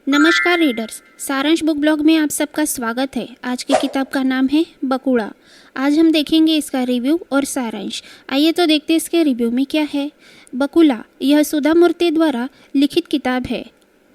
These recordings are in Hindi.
नमस्कार रीडर्स, सारांश बुक ब्लॉग में आप सबका स्वागत है। आज की किताब का नाम है बकुड़ा। आज हम देखेंगे इसका रिव्यू और सारांश। आइए तो देखते हैं इसके रिव्यू में क्या है। बकुला यह सुधा मूर्ति द्वारा लिखित किताब है।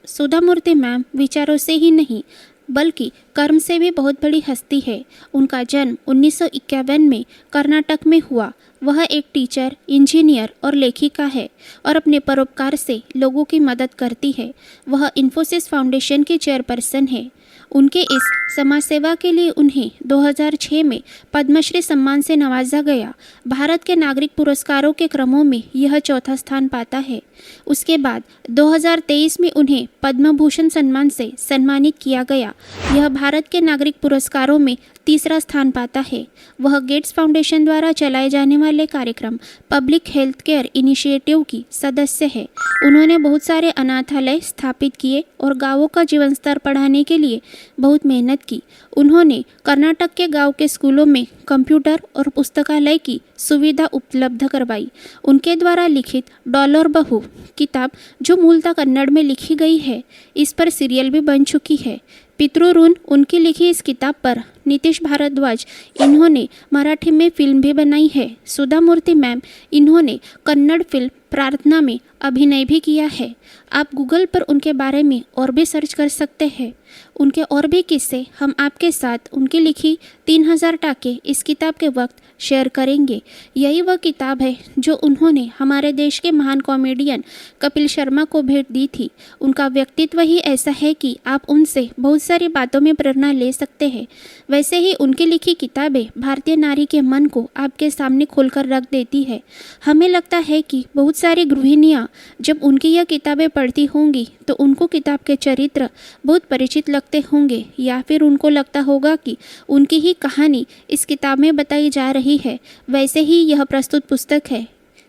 सुधा मूर्ति मैम विचारों से ही नहीं बल्कि कर्म से भी बहुत बड़ी हस्ती है। उनका जन्म 1951 में कर्नाटक में हुआ। वह एक टीचर, इंजीनियर और लेखिका है और अपने परोपकार से लोगों की मदद करती है। वह इन्फोसिस फाउंडेशन की चेयरपर्सन है। उनके इस समाज सेवा के लिए उन्हें 2006 में पद्मश्री सम्मान से नवाजा गया। भारत के नागरिक पुरस्कारों के क्रमों में यह चौथा स्थान पाता है। उसके बाद 2023 में उन्हें पद्म भूषण सम्मान से सम्मानित किया गया। यह भारत के नागरिक पुरस्कारों में तीसरा स्थान पाता है। वह गेट्स फाउंडेशन द्वारा चलाए जाने वाले कार्यक्रम पब्लिक हेल्थ केयर इनिशिएटिव की सदस्य है। उन्होंने बहुत सारे अनाथालय स्थापित किए और गांवों का जीवन स्तर बढ़ाने के लिए बहुत मेहनत की। उन्होंने कर्नाटक के गांव के स्कूलों में कंप्यूटर और पुस्तकालय की सुविधा उपलब्ध करवाई। उनके द्वारा लिखित डॉलर बहू किताब, जो मूलतः कन्नड़ में लिखी गई है, इस पर सीरियल भी बन चुकी है। पितृऋण उनकी लिखी इस किताब पर नीतीश भारद्वाज इन्होंने मराठी में फिल्म भी बनाई है। सुधा मूर्ति मैम इन्होंने कन्नड़ फिल्म प्रार्थना में अभिनय भी किया है। आप गूगल पर उनके बारे में और भी सर्च कर सकते हैं। उनके और भी किस्से हम आपके साथ उनकी लिखी 3000 टाके इस किताब के वक्त शेयर करेंगे। यही वह किताब है जो उन्होंने हमारे देश के महान कॉमेडियन कपिल शर्मा को भेंट दी थी। उनका व्यक्तित्व ही ऐसा है कि आप उनसे बहुत सारी बातों में प्रेरणा ले सकते हैं। वैसे ही उनकी लिखी किताबें भारतीय नारी के मन को आपके सामने खोलकर रख देती है। हमें लगता है कि बहुत सारी गृहिणियाँ जब उनकी यह किताबें पढ़ती होंगी तो उनको किताब के चरित्र बहुत परिचित लगते होंगे, या फिर उनको लगता होगा कि उनकी ही कहानी इस किताब में बताई जा रही है। वैसे ही यह प्रस्तुत पुस्तक है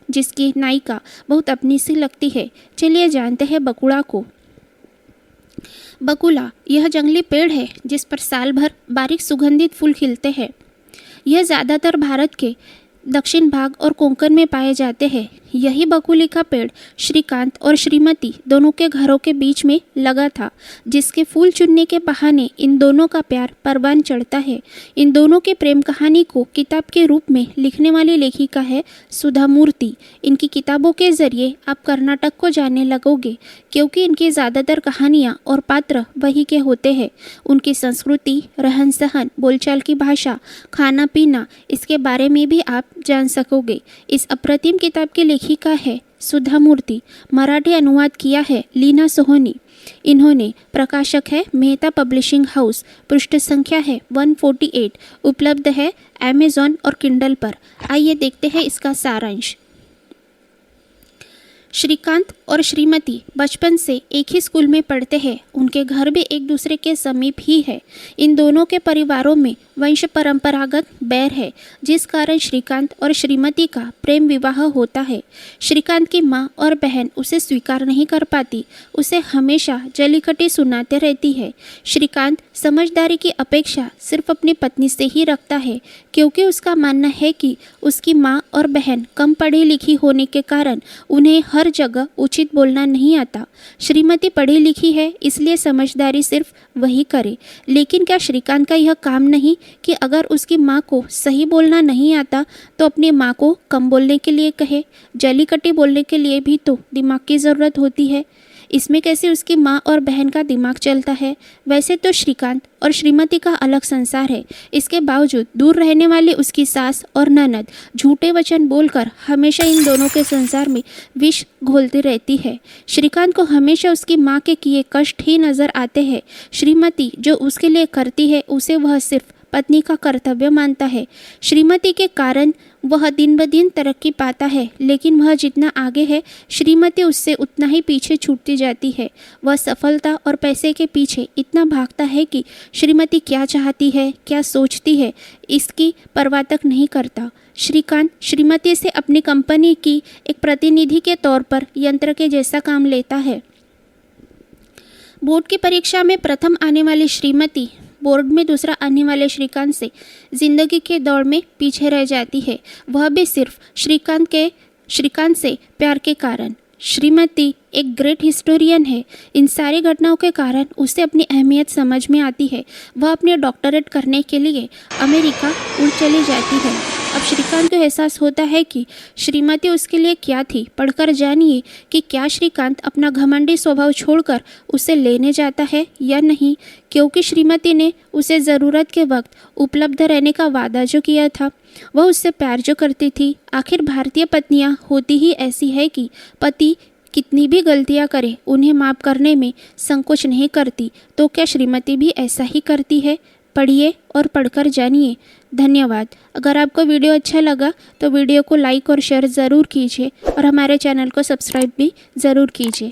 जिसकी नायिका बहुत अपनी सी लगती है। चलिए जानते हैं बकुड़ा को। बकुला यह जंगली पेड़ है जिस पर साल भर बारीक सुगंधित फूल खिलते हैं। यह ज़्यादातर भारत के दक्षिण भाग और कोंकण में पाए जाते हैं। यही बकुली का पेड़ श्रीकांत और श्रीमती दोनों के घरों के बीच में लगा था, जिसके फूल चुनने के बहाने इन दोनों का प्यार परवान चढ़ता है। इन दोनों की प्रेम कहानी को किताब के रूप में लिखने वाली लेखिका है सुधा मूर्ति। इनकी किताबों के जरिए आप कर्नाटक को जानने लगोगे, क्योंकि इनकी ज़्यादातर कहानियाँ और पात्र वही के होते हैं। उनकी संस्कृति, रहन सहन, बोलचाल की भाषा, खाना पीना, इसके बारे में भी आप जान सकोगे। इस अप्रतिम किताब की लेखिका है सुधा मूर्ति। मराठी अनुवाद किया है लीना सोहोनी। इन्होंने प्रकाशक है मेहता पब्लिशिंग हाउस। पृष्ठ संख्या है 148। उपलब्ध है अमेज़न और किंडल पर। आइए देखते हैं इसका सारांश। श्रीकांत और श्रीमती बचपन से एक ही स्कूल में पढ़ते हैं। उनके घर भी एक दूसरे के समीप ही है। इन दोनों के परिवारों में वंश परंपरागत बैर है, जिस कारण श्रीकांत और श्रीमती का प्रेम विवाह होता है। श्रीकांत की माँ और बहन उसे स्वीकार नहीं कर पाती, उसे हमेशा जलीकटी सुनाते रहती है। श्रीकांत समझदारी की अपेक्षा सिर्फ अपनी पत्नी से ही रखता है, क्योंकि उसका मानना है कि उसकी माँ और बहन कम पढ़ी लिखी होने के कारण उन्हें हर जगह उचित बोलना नहीं आता। श्रीमती पढ़ी लिखी है, इसलिए समझदारी सिर्फ वही करे। लेकिन क्या श्रीकांत का यह काम नहीं कि अगर उसकी माँ को सही बोलना नहीं आता तो अपनी माँ को कम बोलने के लिए कहे? जलीकटी बोलने के लिए भी तो दिमाग की ज़रूरत होती है। इसमें कैसे उसकी माँ और बहन का दिमाग चलता है? वैसे तो श्रीकांत और श्रीमती का अलग संसार है। इसके बावजूद दूर रहने वाली उसकी सास और ननद झूठे वचन बोलकर हमेशा इन दोनों के संसार में विष घोलती रहती है। श्रीकांत को हमेशा उसकी माँ के किए कष्ट ही नजर आते हैं। श्रीमती जो उसके लिए करती है उसे वह सिर्फ पत्नी का कर्तव्य मानता है। श्रीमती के कारण वह दिन ब दिन तरक्की पाता है, लेकिन वह जितना आगे है श्रीमती उससे उतना ही पीछे छूटती जाती है। वह सफलता और पैसे के पीछे इतना भागता है कि श्रीमती क्या चाहती है, क्या सोचती है, इसकी परवाह तक नहीं करता। श्रीकांत श्रीमती से अपनी कंपनी की एक प्रतिनिधि के तौर पर यंत्र के जैसा काम लेता है। बोर्ड की परीक्षा में प्रथम आने वाली श्रीमती बोर्ड में दूसरा आने वाले श्रीकांत से जिंदगी के दौड़ में पीछे रह जाती है, वह भी सिर्फ श्रीकांत से प्यार के कारण। श्रीमती एक ग्रेट हिस्टोरियन है। इन सारी घटनाओं के कारण उसे अपनी अहमियत समझ में आती है। वह अपने डॉक्टरेट करने के लिए अमेरिका उड़ चली जाती है। अब श्रीकांत को एहसास होता है कि श्रीमती उसके लिए क्या थी। पढ़कर जानिए कि क्या श्रीकांत अपना घमंडी स्वभाव छोड़कर उसे लेने जाता है या नहीं, क्योंकि श्रीमती ने उसे ज़रूरत के वक्त उपलब्ध रहने का वादा जो किया था, वह उससे प्यार जो करती थी। आखिर भारतीय पत्नियां होती ही ऐसी है कि पति कितनी भी गलतियां करे उन्हें माफ़ करने में संकोच नहीं करती। तो क्या श्रीमती भी ऐसा ही करती है? पढ़िए और पढ़कर जानिए। धन्यवाद। अगर आपको वीडियो अच्छा लगा तो वीडियो को लाइक और शेयर ज़रूर कीजिए और हमारे चैनल को सब्सक्राइब भी ज़रूर कीजिए।